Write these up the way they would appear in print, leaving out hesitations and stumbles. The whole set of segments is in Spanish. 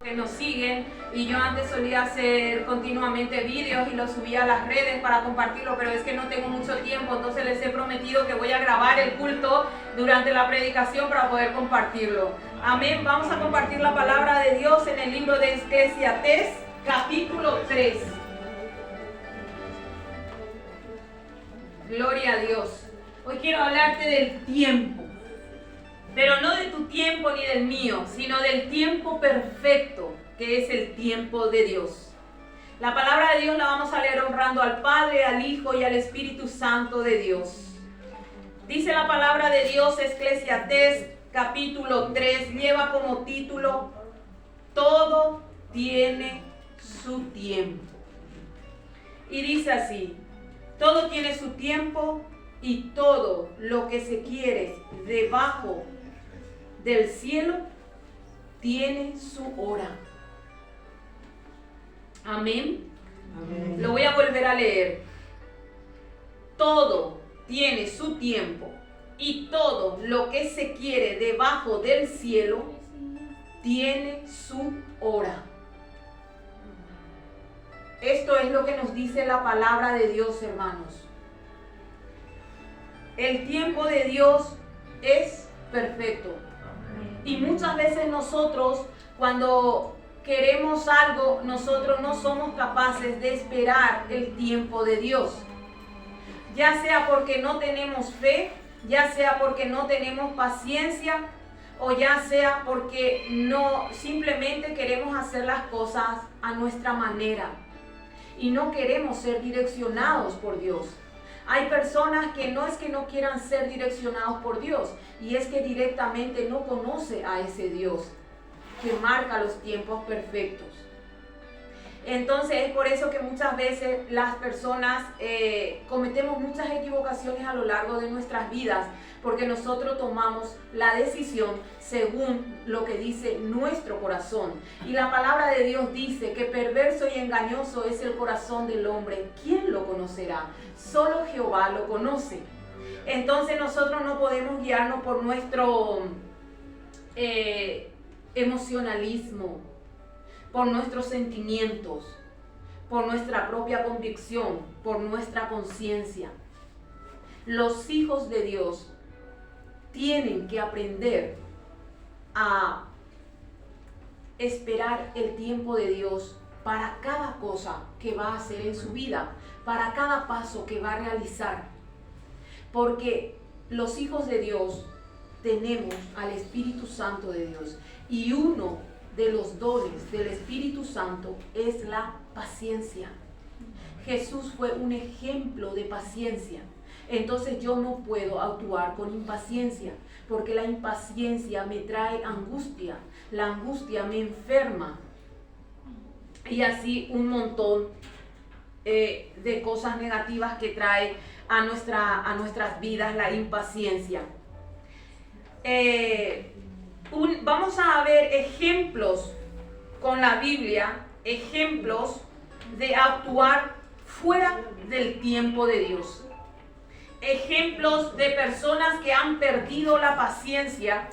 Que nos siguen, y yo antes solía hacer continuamente vídeos y los subía a las redes para compartirlo, pero es que no tengo mucho tiempo, entonces les he prometido que voy a grabar el culto durante la predicación para poder compartirlo. Amén. Vamos a compartir la palabra de Dios en el libro de Eclesiastés, capítulo 3. Gloria a Dios. Hoy quiero hablarte del tiempo. Pero no de tu tiempo ni del mío, sino del tiempo perfecto, que es el tiempo de Dios. La palabra de Dios la vamos a leer honrando al Padre, al Hijo y al Espíritu Santo de Dios. Dice la palabra de Dios, Eclesiastés capítulo 3, lleva como título: todo tiene su tiempo. Y dice así: todo tiene su tiempo y todo lo que se quiere debajo del cielo tiene su hora. Amén. Amén. Lo voy a volver a leer. Todo tiene su tiempo y todo lo que se quiere debajo del cielo tiene su hora. Esto es lo que nos dice la palabra de Dios, hermanos. El tiempo de Dios es perfecto. Y muchas veces nosotros, cuando queremos algo, nosotros no somos capaces de esperar el tiempo de Dios. Ya sea porque no tenemos fe, ya sea porque no tenemos paciencia, o ya sea porque no simplemente queremos hacer las cosas a nuestra manera y no queremos ser direccionados por Dios. Hay personas que no es que no quieran ser direccionados por Dios, y es que directamente no conoce a ese Dios que marca los tiempos perfectos. Entonces es por eso que muchas veces las personas cometemos muchas equivocaciones a lo largo de nuestras vidas, porque nosotros tomamos la decisión según lo que dice nuestro corazón. Y la palabra de Dios dice que perverso y engañoso es el corazón del hombre. ¿Quién lo conocerá? Solo Jehová lo conoce. Entonces nosotros no podemos guiarnos por nuestro emocionalismo, por nuestros sentimientos, por nuestra propia convicción, por nuestra conciencia. Los hijos de Dios tienen que aprender a esperar el tiempo de Dios para cada cosa que va a hacer en su vida, para cada paso que va a realizar. Porque los hijos de Dios tenemos al Espíritu Santo de Dios, y uno de los dones del Espíritu Santo es la paciencia. Jesús fue un ejemplo de paciencia. Entonces yo no puedo actuar con impaciencia, porque la impaciencia me trae angustia, la angustia me enferma, y así un montón de cosas negativas que trae a nuestras vidas la impaciencia. Vamos a ver ejemplos con la Biblia, ejemplos de actuar fuera del tiempo de Dios. Ejemplos de personas que han perdido la paciencia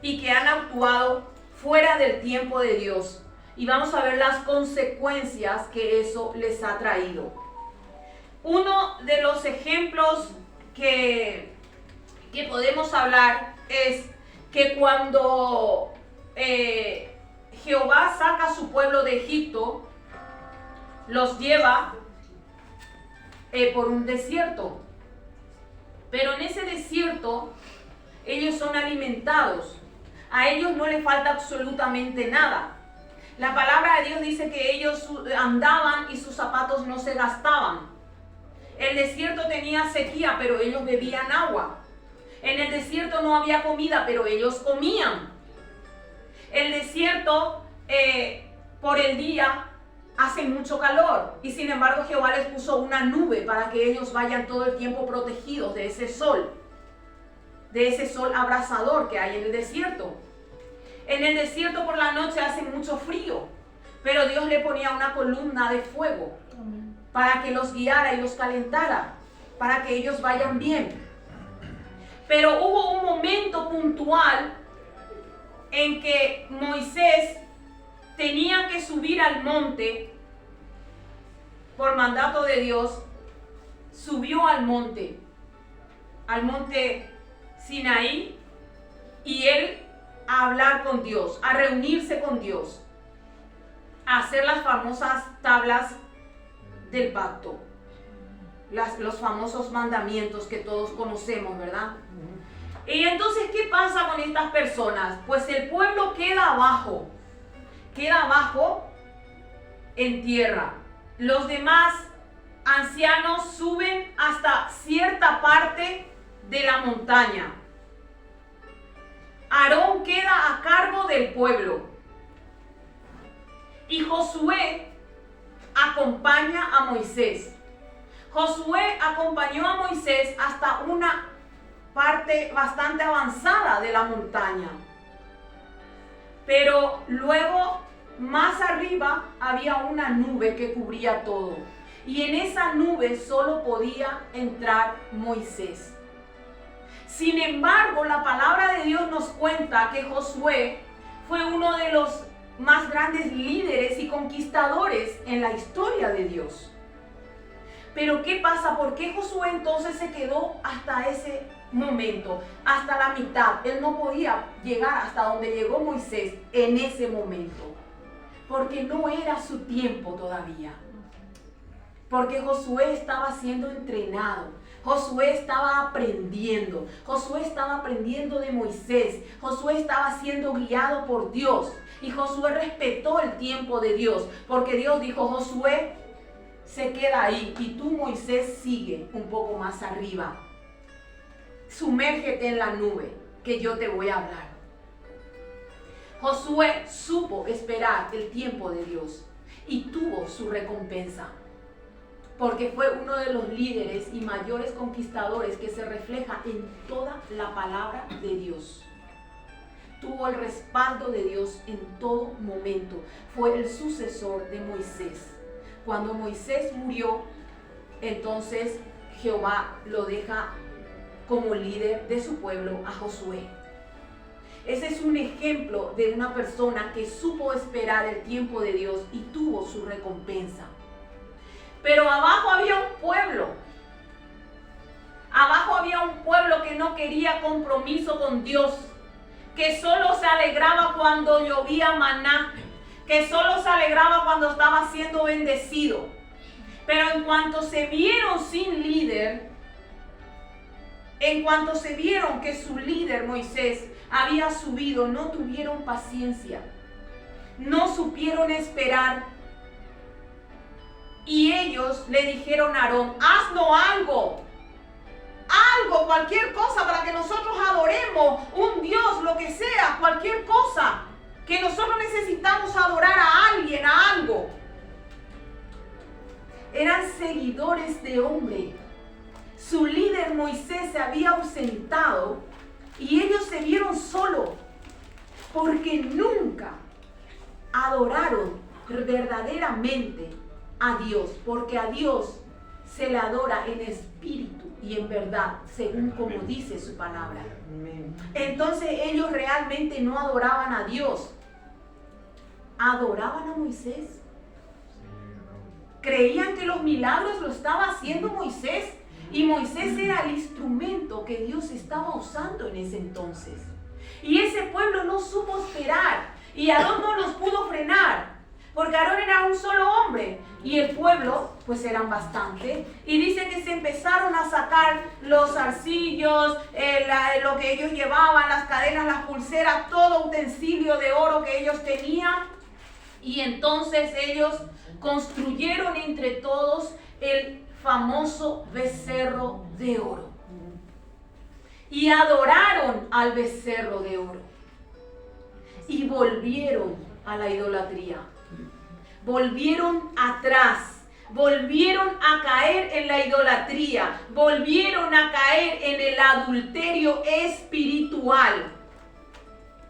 y que han actuado fuera del tiempo de Dios. Y vamos a ver las consecuencias que eso les ha traído. Uno de los ejemplos que podemos hablar es que cuando Jehová saca a su pueblo de Egipto, los lleva por un desierto. Pero en ese desierto ellos son alimentados. A ellos no les falta absolutamente nada. La palabra de Dios dice que ellos andaban y sus zapatos no se gastaban. El desierto tenía sequía, pero ellos bebían agua. En el desierto no había comida, pero ellos comían. El desierto por el día hace mucho calor, y sin embargo Jehová les puso una nube para que ellos vayan todo el tiempo protegidos de ese sol abrasador que hay en el desierto. En el desierto por la noche hace mucho frío, pero Dios le ponía una columna de fuego para que los guiara y los calentara, para que ellos vayan bien. Pero hubo un momento puntual en que Moisés que subir al monte, por mandato de Dios, subió al monte Sinaí, y él a hablar con Dios, a reunirse con Dios, a hacer las famosas tablas del pacto, los famosos mandamientos que todos conocemos, ¿verdad? Y entonces, ¿qué pasa con estas personas? Pues el pueblo queda abajo en tierra. Los demás ancianos suben hasta cierta parte de la montaña. Aarón queda a cargo del pueblo. Y Josué acompaña a Moisés. Josué acompañó a Moisés hasta una parte bastante avanzada de la montaña. Pero luego, más arriba, había una nube que cubría todo. Y en esa nube solo podía entrar Moisés. Sin embargo, la palabra de Dios nos cuenta que Josué fue uno de los más grandes líderes y conquistadores en la historia de Dios. Pero ¿qué pasa? ¿Por qué Josué entonces se quedó hasta ese momento, hasta la mitad? Él no podía llegar hasta donde llegó Moisés en ese momento, porque no era su tiempo todavía. Porque Josué estaba siendo entrenado, Josué estaba aprendiendo, Josué estaba aprendiendo de Moisés, Josué estaba siendo guiado por Dios, y Josué respetó el tiempo de Dios, porque Dios dijo: Josué se queda ahí y tú, Moisés, sigue un poco más arriba. Sumérgete en la nube que yo te voy a hablar. Josué supo esperar el tiempo de Dios y tuvo su recompensa, porque fue uno de los líderes y mayores conquistadores que se refleja en toda la palabra de Dios. Tuvo el respaldo de Dios en todo momento. Fue el sucesor de Moisés. Cuando Moisés murió, entonces Jehová lo deja como líder de su pueblo a Josué. Ese es un ejemplo de una persona que supo esperar el tiempo de Dios y tuvo su recompensa. Pero abajo había un pueblo. Abajo había un pueblo que no quería compromiso con Dios, que solo se alegraba cuando llovía maná, que solo se alegraba cuando estaba siendo bendecido. Pero en cuanto se vieron sin líder, en cuanto se vieron que su líder Moisés había subido, no tuvieron paciencia, no supieron esperar. Y ellos le dijeron a Aarón: haznos algo, cualquier cosa para que nosotros adoremos un Dios, lo que sea, cualquier cosa, que nosotros necesitamos adorar a alguien, a algo. Eran seguidores de hombre. Su líder Moisés se había ausentado y ellos se vieron solos, porque nunca adoraron verdaderamente a Dios, porque a Dios se le adora en espíritu y en verdad, según como dice su palabra. Entonces ellos realmente no adoraban a Dios, adoraban a Moisés. Creían que los milagros lo estaba haciendo Moisés, y Moisés era el instrumento que Dios estaba usando en ese entonces. Y ese pueblo no supo esperar, y Aarón no los pudo frenar, porque Aarón era un solo hombre y el pueblo pues eran bastante. Y dice que se empezaron a sacar los zarcillos, lo que ellos llevaban, las cadenas, las pulseras, todo utensilio de oro que ellos tenían. Y entonces ellos construyeron entre todos el famoso becerro de oro. Y adoraron al becerro de oro. Y volvieron a la idolatría. Volvieron atrás. Volvieron a caer en la idolatría. Volvieron a caer en el adulterio espiritual.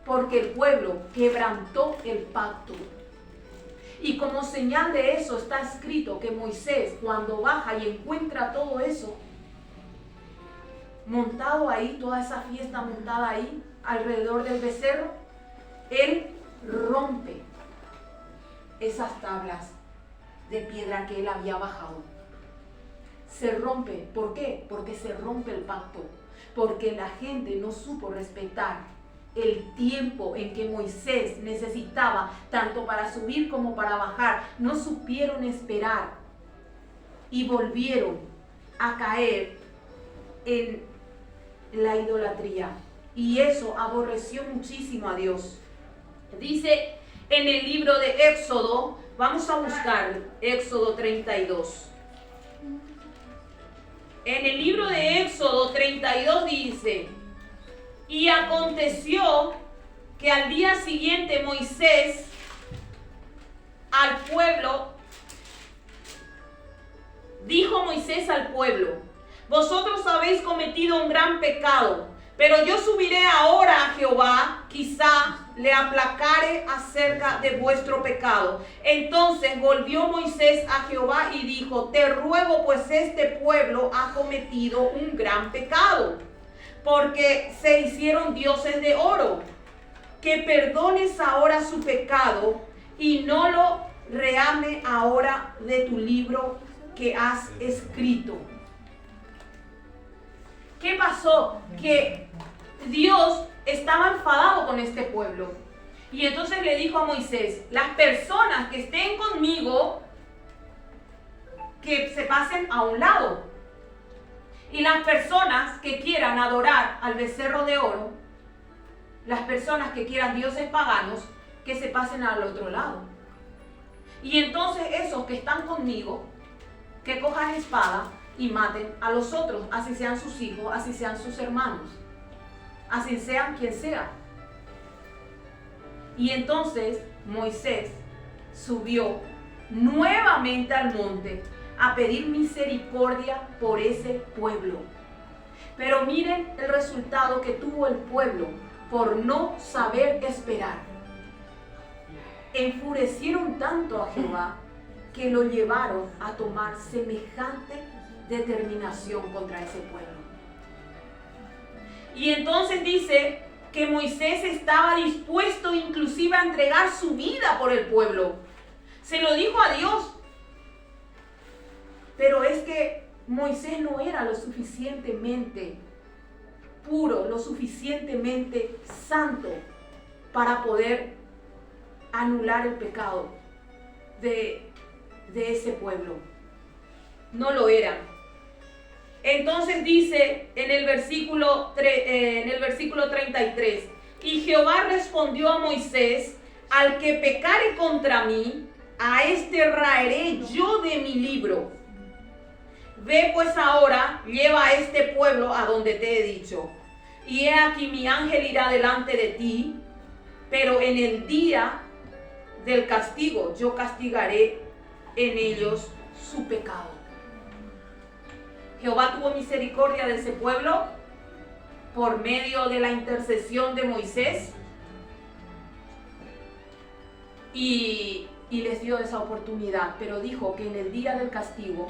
Porque el pueblo quebrantó el pacto. Y como señal de eso está escrito que Moisés, cuando baja y encuentra todo eso montado ahí, toda esa fiesta montada ahí alrededor del becerro, él rompe esas tablas de piedra que él había bajado. Se rompe. ¿Por qué? Porque se rompe el pacto. Porque la gente no supo respetar el tiempo en que Moisés necesitaba, tanto para subir como para bajar. No supieron esperar y volvieron a caer en la idolatría. Y eso aborreció muchísimo a Dios. Dice en el libro de Éxodo, vamos a buscar Éxodo 32. En el libro de Éxodo 32 dice: y aconteció que al día siguiente Moisés al pueblo, dijo Moisés al pueblo: vosotros habéis cometido un gran pecado, pero yo subiré ahora a Jehová, quizá le aplacare acerca de vuestro pecado. Entonces volvió Moisés a Jehová y dijo: te ruego, pues este pueblo ha cometido un gran pecado, porque se hicieron dioses de oro, que perdones ahora su pecado y no lo reame ahora de tu libro que has escrito. ¿Qué pasó? Que Dios estaba enfadado con este pueblo. Y entonces le dijo a Moisés: las personas que estén conmigo, que se pasen a un lado. Y las personas que quieran adorar al becerro de oro, las personas que quieran dioses paganos, que se pasen al otro lado. Y entonces esos que están conmigo, que cojan espada y maten a los otros, así sean sus hijos, así sean sus hermanos, así sean quien sea. Y entonces Moisés subió nuevamente al monte a pedir misericordia por ese pueblo. Pero miren el resultado que tuvo el pueblo por no saber esperar. Enfurecieron tanto a Jehová que lo llevaron a tomar semejante determinación contra ese pueblo. Y entonces dice que Moisés estaba dispuesto inclusive a entregar su vida por el pueblo. Se lo dijo a Dios. Pero es que Moisés no era lo suficientemente puro, lo suficientemente santo para poder anular el pecado de ese pueblo. No lo era. Entonces dice en el versículo 33: y Jehová respondió a Moisés: al que pecare contra mí, a este raeré yo de mi libro. Ve pues ahora, lleva a este pueblo a donde te he dicho. Y he aquí, mi ángel irá delante de ti, pero en el día del castigo yo castigaré en ellos su pecado. Jehová tuvo misericordia de ese pueblo por medio de la intercesión de Moisés y les dio esa oportunidad, pero dijo que en el día del castigo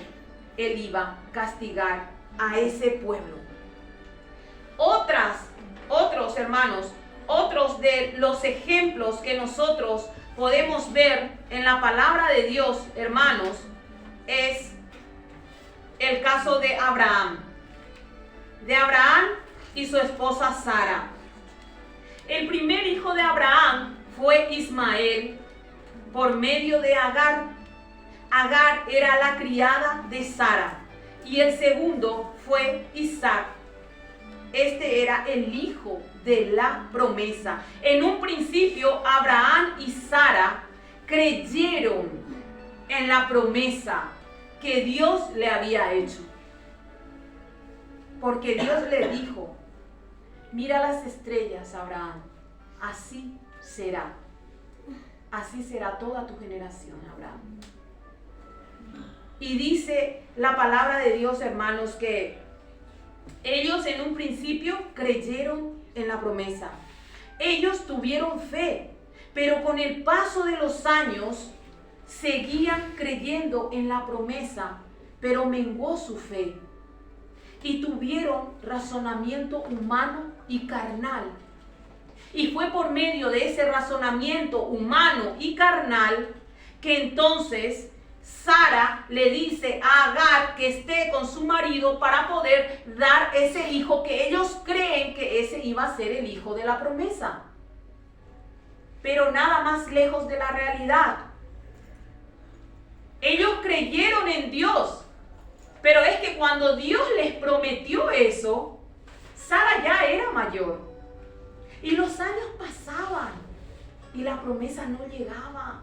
él iba a castigar a ese pueblo. Otros hermanos, otros de los ejemplos que nosotros podemos ver en la palabra de Dios, hermanos, es el caso de Abraham y su esposa Sara. El primer hijo de Abraham fue Ismael por medio de Agar. Agar era la criada de Sara. Y el segundo fue Isaac. Este era el hijo de la promesa. En un principio, Abraham y Sara creyeron en la promesa que Dios le había hecho. Porque Dios le dijo: mira las estrellas, Abraham, así será. Así será toda tu generación, Abraham. Y dice la palabra de Dios, hermanos, que ellos en un principio creyeron en la promesa. Ellos tuvieron fe, pero con el paso de los años seguían creyendo en la promesa, pero menguó su fe. Y tuvieron razonamiento humano y carnal. Y fue por medio de ese razonamiento humano y carnal que entonces Sara le dice a Agar que esté con su marido para poder dar ese hijo que ellos creen que ese iba a ser el hijo de la promesa. Pero nada más lejos de la realidad. Ellos creyeron en Dios, pero es que cuando Dios les prometió eso, Sara ya era mayor. Y los años pasaban y la promesa no llegaba.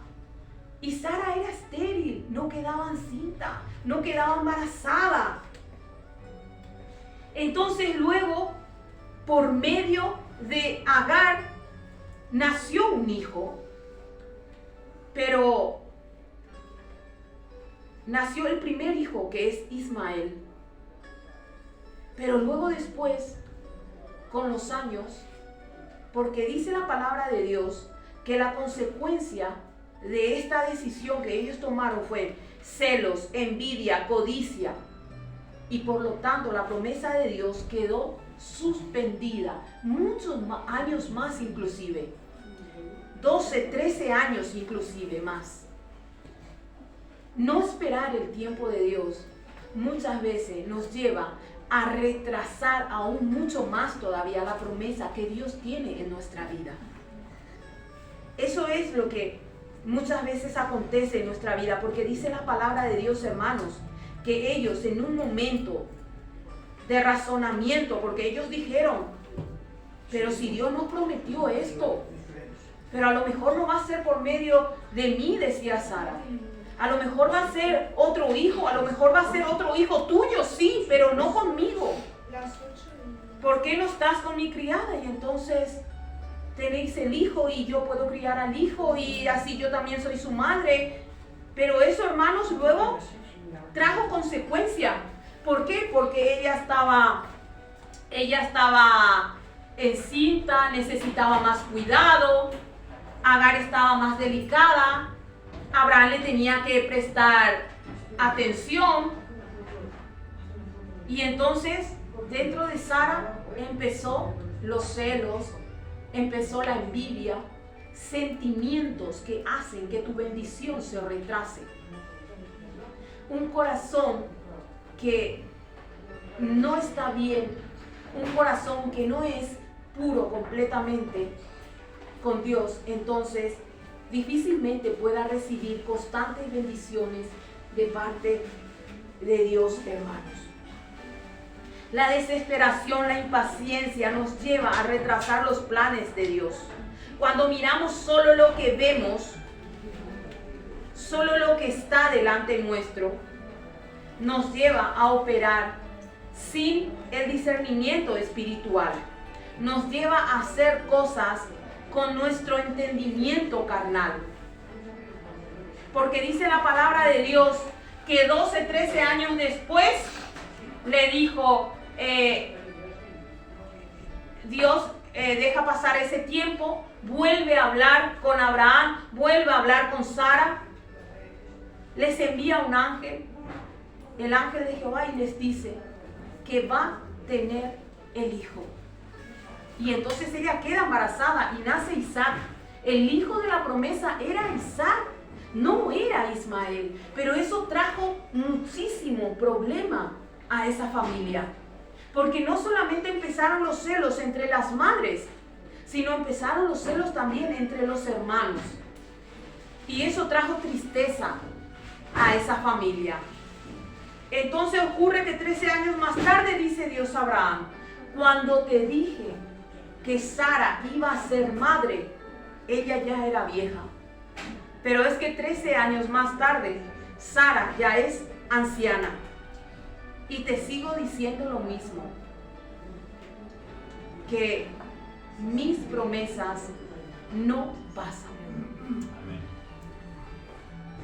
Y Sara era estéril, no quedaba encinta, no quedaba embarazada. Entonces luego, por medio de Agar, nació un hijo. Pero nació el primer hijo, que es Ismael. Pero luego después, con los años, porque dice la palabra de Dios que la consecuencia de esta decisión que ellos tomaron fue celos, envidia, codicia. Y por lo tanto la promesa de Dios quedó suspendida muchos años más, inclusive 12, 13 años inclusive más. No esperar el tiempo de Dios muchas veces nos lleva a retrasar aún mucho más todavía la promesa que Dios tiene en nuestra vida. Eso es lo que muchas veces acontece en nuestra vida, porque dice la palabra de Dios, hermanos, que ellos en un momento de razonamiento, porque ellos dijeron, pero si Dios nos prometió esto, pero a lo mejor no va a ser por medio de mí, decía Sara. A lo mejor va a ser otro hijo, a lo mejor va a ser otro hijo tuyo, sí, pero no conmigo. ¿Por qué no estás con mi criada? Y entonces tenéis el hijo y yo puedo criar al hijo y así yo también soy su madre. Pero eso, hermanos, luego trajo consecuencia. ¿Por qué? Porque ella estaba encinta, necesitaba más cuidado, Agar estaba más delicada, Abraham le tenía que prestar atención. Y entonces dentro de Sara empezó los celos, empezó la envidia, sentimientos que hacen que tu bendición se retrase. Un corazón que no está bien, un corazón que no es puro completamente con Dios, entonces difícilmente pueda recibir constantes bendiciones de parte de Dios, hermanos. La desesperación, la impaciencia nos lleva a retrasar los planes de Dios. Cuando miramos solo lo que vemos, solo lo que está delante nuestro, nos lleva a operar sin el discernimiento espiritual. Nos lleva a hacer cosas con nuestro entendimiento carnal. Porque dice la palabra de Dios que 12, 13 años después le dijo, Dios deja pasar ese tiempo, vuelve a hablar con Abraham, vuelve a hablar con Sara, les envía un ángel, el ángel de Jehová, y les dice que va a tener el hijo. Y entonces ella queda embarazada y nace Isaac. El hijo de la promesa era Isaac, no era Ismael. Pero eso trajo muchísimo problema a esa familia. Porque no solamente empezaron los celos entre las madres, sino empezaron los celos también entre los hermanos. Y eso trajo tristeza a esa familia. Entonces ocurre que 13 años más tarde dice Dios a Abraham, cuando te dije que Sara iba a ser madre, ella ya era vieja. Pero es que 13 años más tarde, Sara ya es anciana. Y te sigo diciendo lo mismo, que mis promesas no pasan.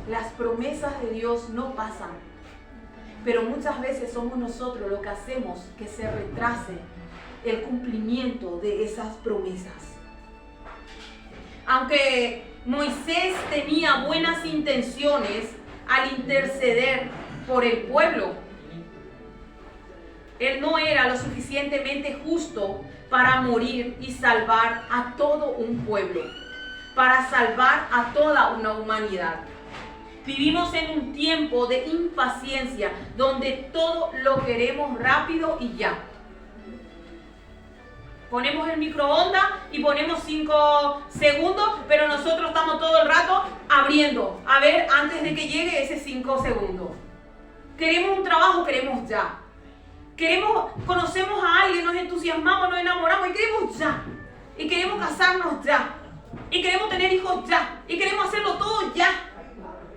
Las promesas de Dios no pasan. Pero muchas veces somos nosotros lo que hacemos que se retrase el cumplimiento de esas promesas. Aunque Moisés tenía buenas intenciones al interceder por el pueblo, él no era lo suficientemente justo para morir y salvar a todo un pueblo, para salvar a toda una humanidad. Vivimos en un tiempo de impaciencia donde todo lo queremos rápido y ya. Ponemos el microondas y ponemos 5 segundos, pero nosotros estamos todo el rato abriendo, a ver antes de que llegue ese 5 segundos. Queremos un trabajo, queremos ya. Conocemos a alguien, nos entusiasmamos, nos enamoramos y queremos ya. Y queremos casarnos ya. Y queremos tener hijos ya. Y queremos hacerlo todo ya.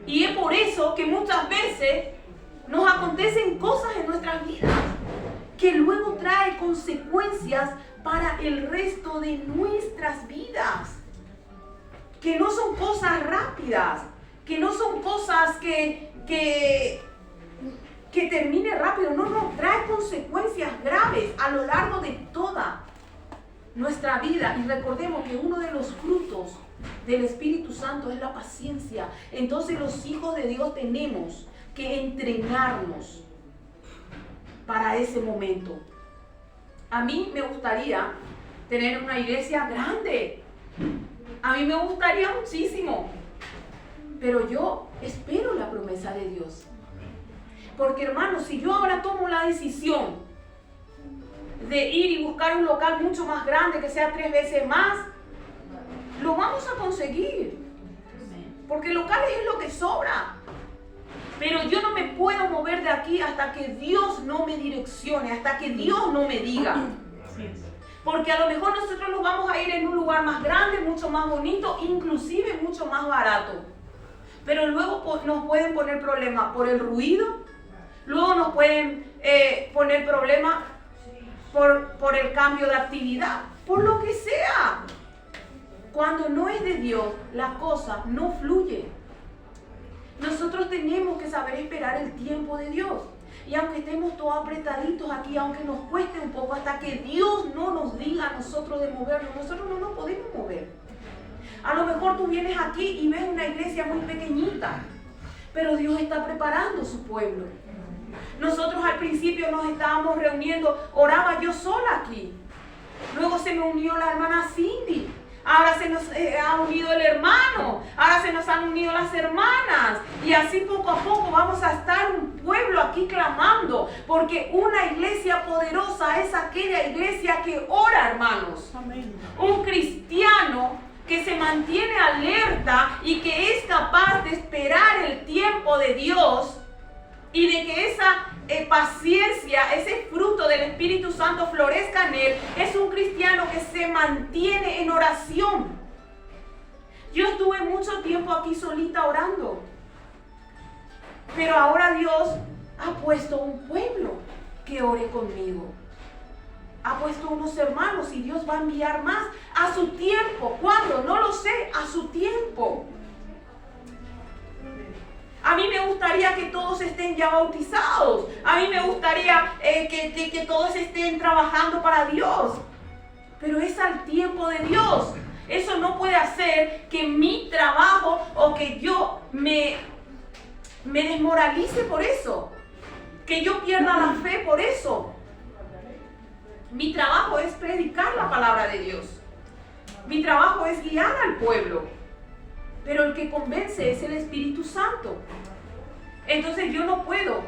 Y es por eso que muchas veces nos acontecen cosas en nuestras vidas que luego trae consecuencias para el resto de nuestras vidas. Que no son cosas rápidas, que no son cosas que termine rápido, no, trae consecuencias graves a lo largo de toda nuestra vida. Y recordemos que uno de los frutos del Espíritu Santo es la paciencia. Entonces los hijos de Dios tenemos que entrenarnos para ese momento. A mí me gustaría tener una iglesia grande. A mí me gustaría muchísimo. Pero yo espero la promesa de Dios. Porque hermanos, si yo ahora tomo la decisión de ir y buscar un local mucho más grande, que sea 3 veces más, lo vamos a conseguir. Porque locales es lo que sobra. Pero yo no me puedo mover de aquí hasta que Dios no me direccione, hasta que Dios no me diga. Porque a lo mejor nosotros nos vamos a ir en un lugar más grande, mucho más bonito, inclusive mucho más barato. Pero luego nos pueden poner problemas por el ruido, luego nos pueden poner problemas por el cambio de actividad, por lo que sea. Cuando no es de Dios, la cosa no fluye. Nosotros tenemos que saber esperar el tiempo de Dios. Y aunque estemos todos apretaditos aquí, aunque nos cueste un poco, hasta que Dios no nos diga a nosotros de movernos, nosotros no nos podemos mover. A lo mejor tú vienes aquí y ves una iglesia muy pequeñita, pero Dios está preparando su pueblo. Nosotros al principio nos estábamos reuniendo, oraba yo sola aquí. Luego se me unió la hermana Cindy. Ahora se nos ha unido el hermano, ahora se nos han unido las hermanas. Y así poco a poco vamos a estar un pueblo aquí clamando. Porque una iglesia poderosa es aquella iglesia que ora, hermanos. Amén. Un cristiano que se mantiene alerta y que es capaz de esperar el tiempo de Dios y de que esa paciencia, ese fruto del Espíritu Santo florezca en él, es un cristiano que se mantiene en oración. Yo estuve mucho tiempo aquí solita orando, pero ahora Dios ha puesto un pueblo que ore conmigo. Ha puesto unos hermanos y Dios va a enviar más a su tiempo. ¿Cuándo? No lo sé, a su tiempo. A mí me gustaría que todos estén ya bautizados. A mí me gustaría que todos estén trabajando para Dios. Pero es al tiempo de Dios. Eso no puede hacer que mi trabajo o que yo me desmoralice por eso. Que yo pierda la fe por eso. Mi trabajo es predicar la palabra de Dios. Mi trabajo es guiar al pueblo. Pero el que convence es el Espíritu Santo. Entonces yo no puedo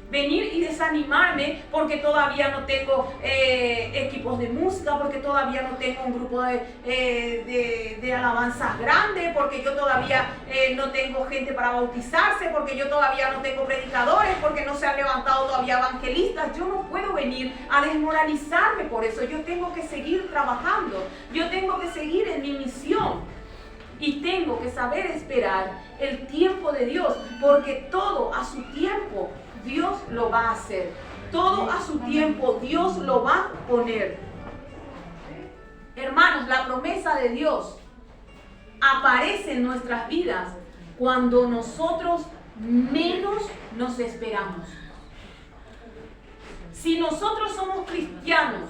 venir y desanimarme porque todavía no tengo equipos de música, porque todavía no tengo un grupo de alabanzas grande, porque yo todavía no tengo gente para bautizarse, porque yo todavía no tengo predicadores, porque no se han levantado todavía evangelistas. Yo no puedo venir a desmoralizarme por eso. Yo tengo que seguir trabajando. Yo tengo que seguir en mi misión. Y tengo que saber esperar el tiempo de Dios, porque todo a su tiempo Dios lo va a hacer. Todo a su tiempo Dios lo va a poner. Hermanos, la promesa de Dios aparece en nuestras vidas cuando nosotros menos nos esperamos. Si nosotros somos cristianos,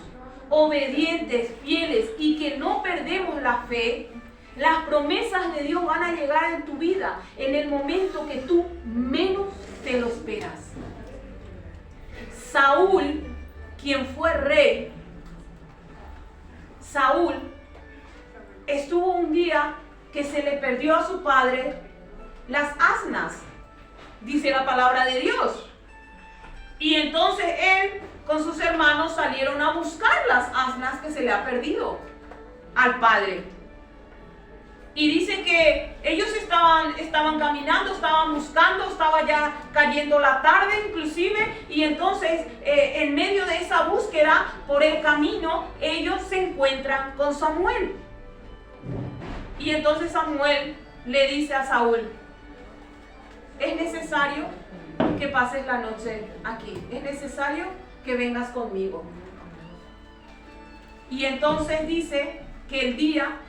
obedientes, fieles y que no perdemos la fe, las promesas de Dios van a llegar en tu vida en el momento que tú menos te lo esperas. Saúl, quien fue rey, Saúl estuvo un día que se le perdió a su padre las asnas. dice la palabra de Dios. Y entonces él con sus hermanos salieron a buscar las asnas que se le ha perdido al padre. Y dice que ellos estaban caminando, estaban buscando, estaba ya cayendo la tarde inclusive, y entonces en medio de esa búsqueda por el camino ellos se encuentran con Samuel. Y entonces Samuel le dice a Saúl: es necesario que pases la noche aquí, es necesario que vengas conmigo. Y entonces dice que el día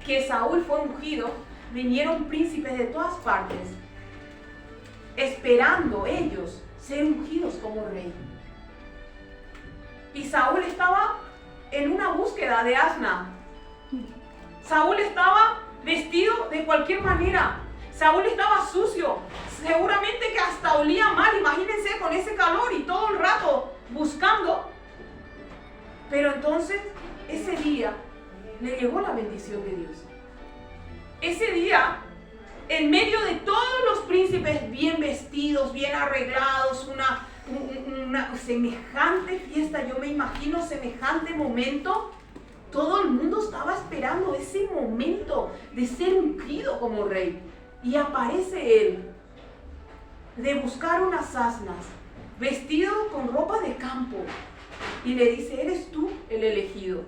que Saúl fue ungido, vinieron príncipes de todas partes, esperando ellos ser ungidos como rey. Y Saúl estaba en una búsqueda de asna. Saúl estaba vestido de cualquier manera. Saúl estaba sucio. Seguramente que hasta olía mal. Imagínense con ese calor y todo el rato buscando. Pero entonces, ese día, le llegó la bendición de Dios. Ese día, en medio de todos los príncipes bien vestidos, bien arreglados, una semejante fiesta, yo me imagino semejante momento, todo el mundo estaba esperando ese momento de ser ungido como rey. Y aparece él, de buscar unas asnas, vestido con ropa de campo, y le dice: eres tú el elegido.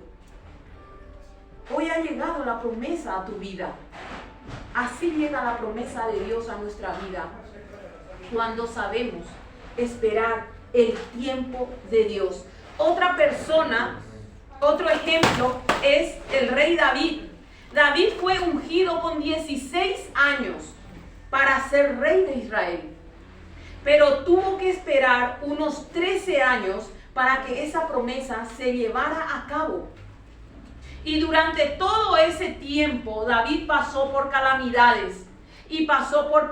Hoy ha llegado la promesa a tu vida. Así llega la promesa de Dios a nuestra vida, cuando sabemos esperar el tiempo de Dios. Otra persona, otro ejemplo es el rey David. David fue ungido con 16 años para ser rey de Israel, pero tuvo que esperar unos 13 años para que esa promesa se llevara a cabo. Y durante todo ese tiempo David pasó por calamidades y pasó por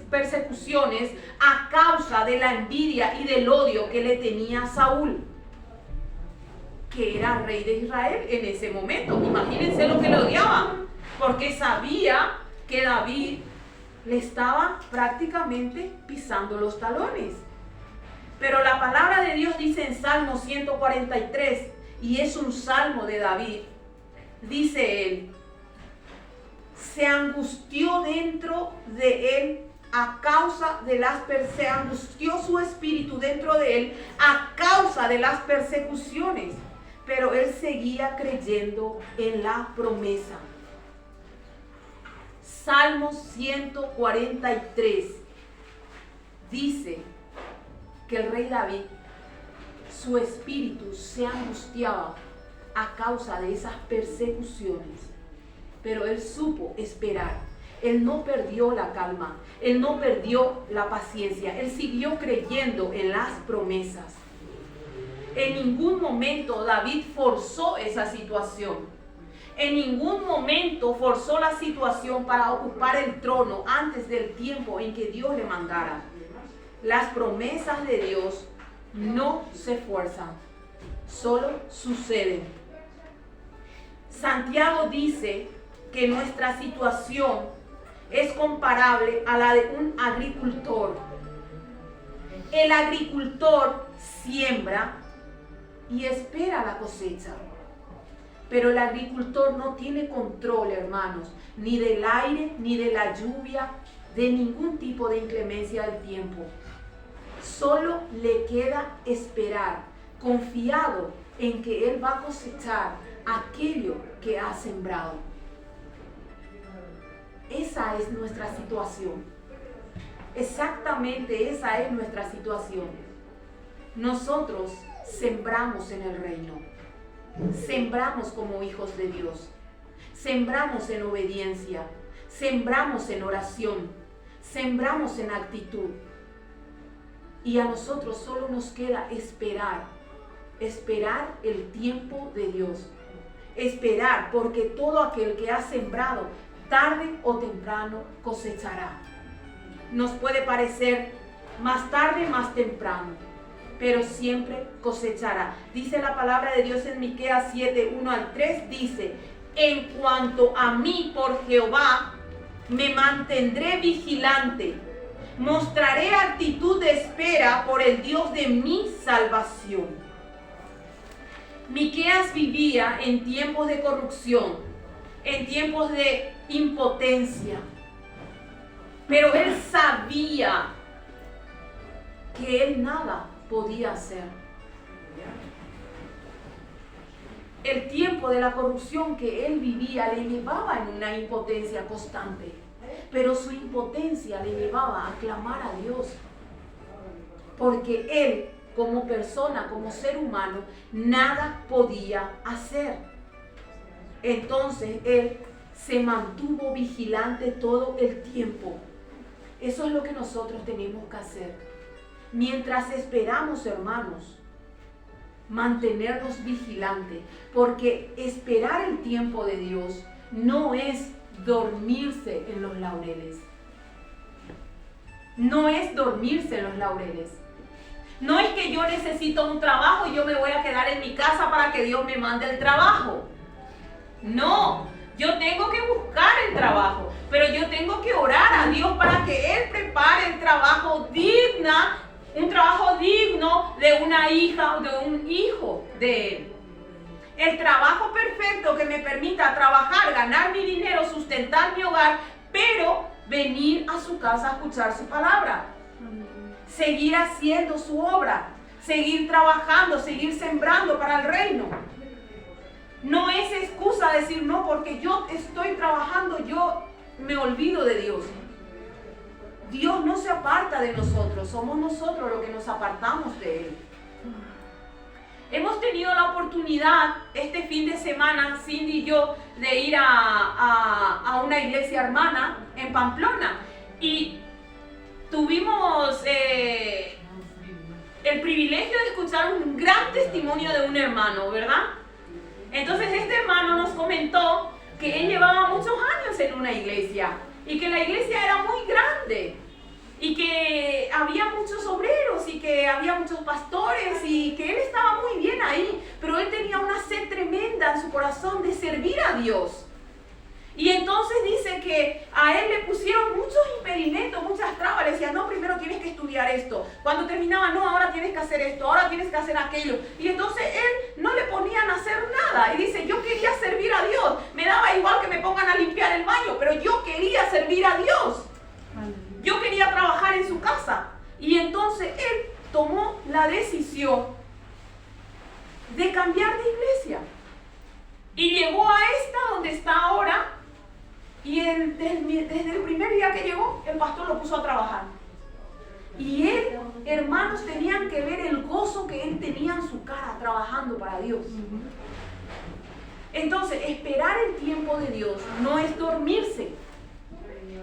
persecuciones a causa de la envidia y del odio que le tenía Saúl, que era rey de Israel en ese momento. Imagínense lo que le odiaban, porque sabía que David le estaba prácticamente pisando los talones. Pero la palabra de Dios dice en Salmo 143, y es un salmo de David. Dice él: se angustió dentro de él a causa de se angustió su espíritu dentro de él a causa de las persecuciones, pero él seguía creyendo en la promesa. Salmo 143 dice que el rey David, su espíritu se angustiaba a causa de esas persecuciones, pero él supo esperar. Él no perdió la calma, él no perdió la paciencia, él siguió creyendo en las promesas. En ningún momento David forzó esa situación. En ningún momento forzó la situación para ocupar el trono antes del tiempo en que Dios le mandara. Las promesas de Dios no se fuerzan, solo suceden. Santiago dice que nuestra situación es comparable a la de un agricultor. El agricultor siembra y espera la cosecha. Pero el agricultor no tiene control, hermanos, ni del aire, ni de la lluvia, de ningún tipo de inclemencia del tiempo. Solo le queda esperar, confiado en que él va a cosechar aquello que ha sembrado. Esa es nuestra situación. Exactamente esa es nuestra situación. Nosotros sembramos en el reino. Sembramos como hijos de Dios. Sembramos en obediencia. Sembramos en oración. Sembramos en actitud. Y a nosotros solo nos queda esperar. Esperar el tiempo de Dios. Esperar, porque todo aquel que ha sembrado, tarde o temprano cosechará. Nos puede parecer más tarde, más temprano, pero siempre cosechará. Dice la palabra de Dios en Miqueas 7, 1 al 3, dice: en cuanto a mí, por Jehová, me mantendré vigilante, mostraré actitud de espera por el Dios de mi salvación. Miqueas vivía en tiempos de corrupción, en tiempos de impotencia, pero él sabía que él nada podía hacer. El tiempo de la corrupción que él vivía le llevaba en una impotencia constante, pero su impotencia le llevaba a clamar a Dios, porque él, como persona, como ser humano, nada podía hacer. Entonces él se mantuvo vigilante todo el tiempo. Eso es lo que nosotros tenemos que hacer. Mientras esperamos, hermanos, mantenernos vigilantes, porque esperar el tiempo de Dios no es dormirse en los laureles. No es dormirse en los laureles. No es que yo necesito un trabajo y yo me voy a quedar en mi casa para que Dios me mande el trabajo. No, yo tengo que buscar el trabajo, pero yo tengo que orar a Dios para que Él prepare el trabajo un trabajo digno de una hija o de un hijo de Él. El trabajo perfecto que me permita trabajar, ganar mi dinero, sustentar mi hogar, pero venir a su casa a escuchar su palabra. Seguir haciendo su obra, seguir trabajando, seguir sembrando para el reino. No es excusa decir, no, porque yo estoy trabajando, yo me olvido de Dios. Dios no se aparta de nosotros, somos nosotros los que nos apartamos de Él. Hemos tenido la oportunidad este fin de semana, Cindy y yo, de ir a una iglesia hermana en Pamplona. Y tuvimos el privilegio de escuchar un gran testimonio de un hermano, ¿verdad? Entonces este hermano nos comentó que él llevaba muchos años en una iglesia y que la iglesia era muy grande y que había muchos obreros y que había muchos pastores y que él estaba muy bien ahí, pero él tenía una sed tremenda en su corazón de servir a Dios. Y entonces dice que a él le pusieron muchos impedimentos, muchas trabas. Le decían, no, primero tienes que estudiar esto. Cuando terminaba, no, ahora tienes que hacer esto, ahora tienes que hacer aquello. Y entonces él no le ponían a hacer nada. Y dice, yo quería servir a Dios. Me daba igual que me pongan a limpiar el baño, pero yo quería servir a Dios. Yo quería trabajar en su casa. Y entonces él tomó la decisión de cambiar de iglesia. Y llegó a esta donde está ahora. Y desde el primer día que llegó, el pastor lo puso a trabajar. Y él, hermanos, tenían que ver el gozo que él tenía en su cara trabajando para Dios. Entonces, esperar el tiempo de Dios no es dormirse.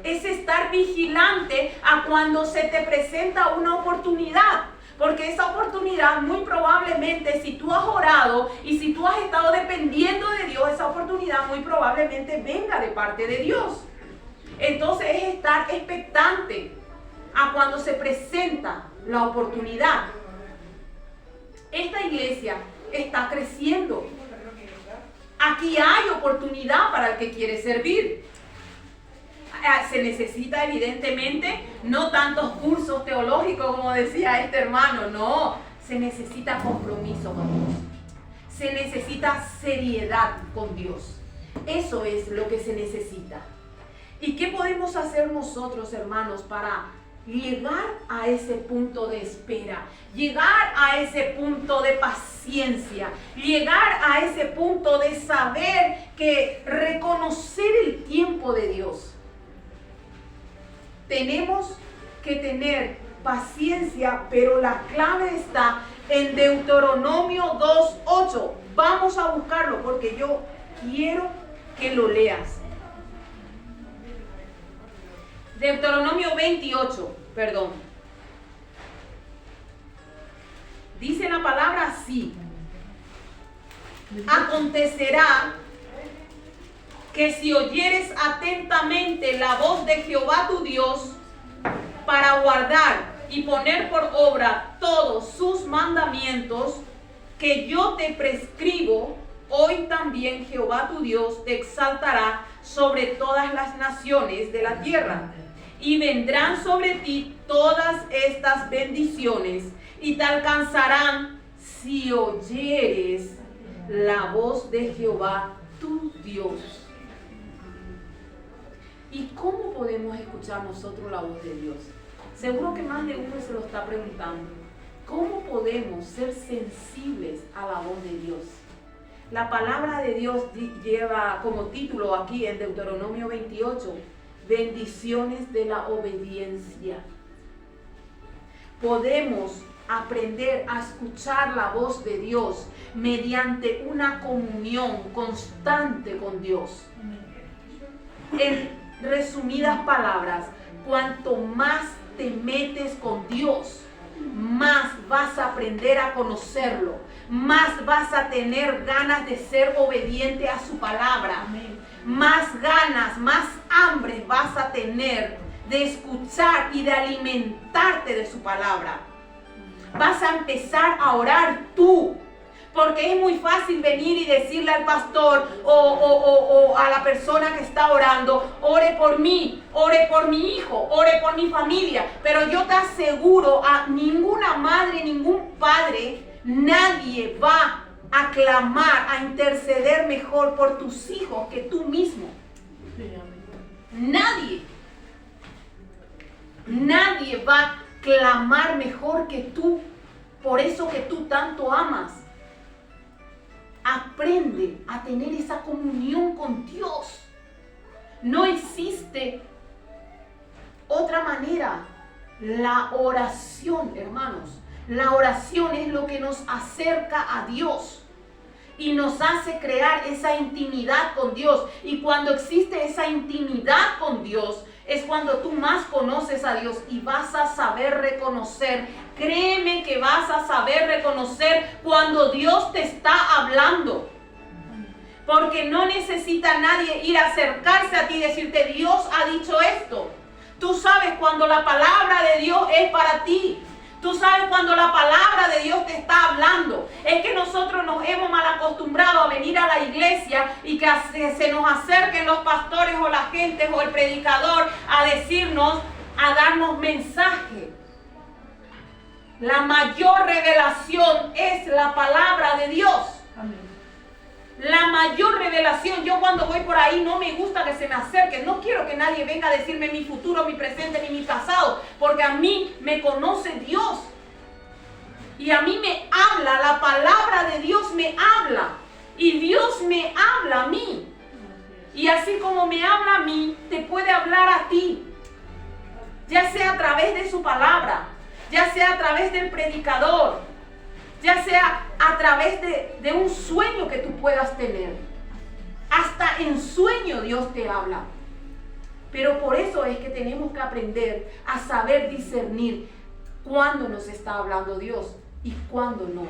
Es estar vigilante a cuando se te presenta una oportunidad. Porque esa oportunidad, muy probablemente, si tú has orado y si tú has estado dependiendo de Dios, esa oportunidad muy probablemente venga de parte de Dios. Entonces es estar expectante a cuando se presenta la oportunidad. Esta iglesia está creciendo. Aquí hay oportunidad para el que quiere servir. Se necesita evidentemente no tantos cursos teológicos como decía este hermano, no, se necesita compromiso con Dios, se necesita seriedad con Dios, eso es lo que se necesita. ¿Y qué podemos hacer nosotros, hermanos, para llegar a ese punto de espera, llegar a ese punto de paciencia, llegar a ese punto de saber que reconocer el tiempo de Dios? Tenemos que tener paciencia, pero la clave está en Deuteronomio 2:8. Vamos a buscarlo porque yo quiero que lo leas. Deuteronomio 28, perdón. Dice la palabra así: acontecerá que si oyeres atentamente la voz de Jehová tu Dios para guardar y poner por obra todos sus mandamientos que yo te prescribo, hoy también Jehová tu Dios te exaltará sobre todas las naciones de la tierra y vendrán sobre ti todas estas bendiciones y te alcanzarán si oyeres la voz de Jehová tu Dios. ¿Y cómo podemos escuchar nosotros la voz de Dios? Seguro que más de uno se lo está preguntando. ¿Cómo podemos ser sensibles a la voz de Dios? La palabra de Dios lleva como título aquí en Deuteronomio 28, bendiciones de la obediencia. Podemos aprender a escuchar la voz de Dios mediante una comunión constante con Dios. En resumidas palabras, cuanto más te metes con Dios, más vas a aprender a conocerlo, más vas a tener ganas de ser obediente a su palabra. Más ganas, más hambre vas a tener de escuchar y de alimentarte de su palabra. Vas a empezar a orar tú, porque es muy fácil venir y decirle al pastor o a la persona que está orando, ore por mí, ore por mi hijo, ore por mi familia. Pero yo te aseguro, a ninguna madre, ningún padre, nadie va a clamar, a interceder mejor por tus hijos que tú mismo. Nadie. Nadie va a clamar mejor que tú, por eso que tú tanto amas. Aprende a tener esa comunión con Dios. No existe otra manera. La oración, hermanos, la oración es lo que nos acerca a Dios y nos hace crear esa intimidad con Dios. Y cuando existe esa intimidad con Dios, es cuando tú más conoces a Dios y vas a saber reconocer. Créeme que vas a saber reconocer cuando Dios te está hablando. Porque no necesita nadie ir a acercarse a ti y decirte, Dios ha dicho esto. Tú sabes cuando la palabra de Dios es para ti. Tú sabes cuando la palabra de Dios te está hablando. Es que nosotros nos hemos mal acostumbrado a venir a la iglesia y que se nos acerquen los pastores o la gente o el predicador a decirnos, a darnos mensaje. La mayor revelación es la palabra de Dios. Amén. La mayor revelación, yo cuando voy por ahí no me gusta que se me acerquen, no quiero que nadie venga a decirme mi futuro, mi presente ni mi pasado, porque a mí me conoce Dios y a mí me habla, la palabra de Dios me habla y Dios me habla a mí, y así como me habla a mí, te puede hablar a ti, ya sea a través de su palabra, ya sea a través del predicador, ya sea a través de un sueño que tú puedas tener. Hasta en sueño Dios te habla. Pero por eso es que tenemos que aprender a saber discernir cuándo nos está hablando Dios y cuándo no.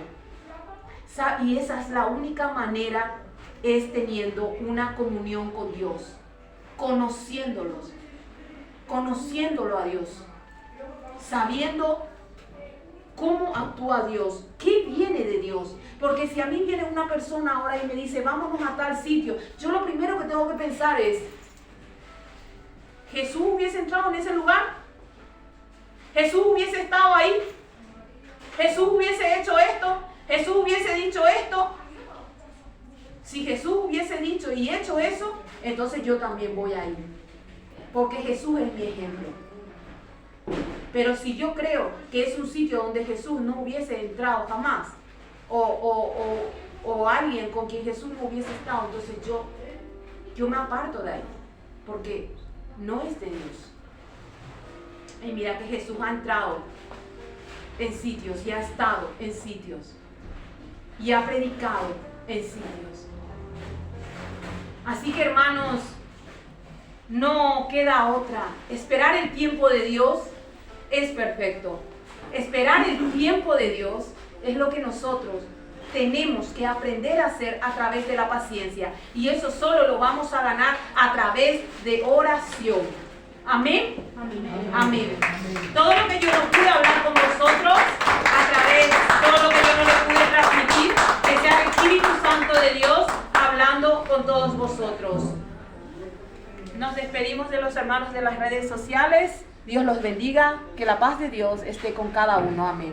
Y esa es la única manera, es teniendo una comunión con Dios, conociéndolo a Dios, sabiendo cómo actúa Dios, qué viene de Dios. Porque si a mí viene una persona ahora y me dice, vámonos a tal sitio, yo lo primero que tengo que pensar es, ¿Jesús hubiese entrado en ese lugar? ¿Jesús hubiese estado ahí? ¿Jesús hubiese hecho esto? ¿Jesús hubiese dicho esto? Si Jesús hubiese dicho y hecho eso, entonces yo también voy a ir. Porque Jesús es mi ejemplo. Pero si yo creo que es un sitio donde Jesús no hubiese entrado jamás, o alguien con quien Jesús no hubiese estado, entonces yo me aparto de ahí, porque no es de Dios. Y mira que Jesús ha entrado en sitios y ha estado en sitios y ha predicado en sitios. Así que, hermanos, no queda otra. Esperar el tiempo de Dios es perfecto. Esperar el tiempo de Dios es lo que nosotros tenemos que aprender a hacer a través de la paciencia. Y eso solo lo vamos a ganar a través de oración. ¿Amén? Amén. Amén. Todo lo que yo no pude hablar con vosotros, a través de todo lo que yo no le pude transmitir, que sea el Espíritu Santo de Dios hablando con todos vosotros. Nos despedimos de los hermanos de las redes sociales. Dios los bendiga. Que la paz de Dios esté con cada uno. Amén.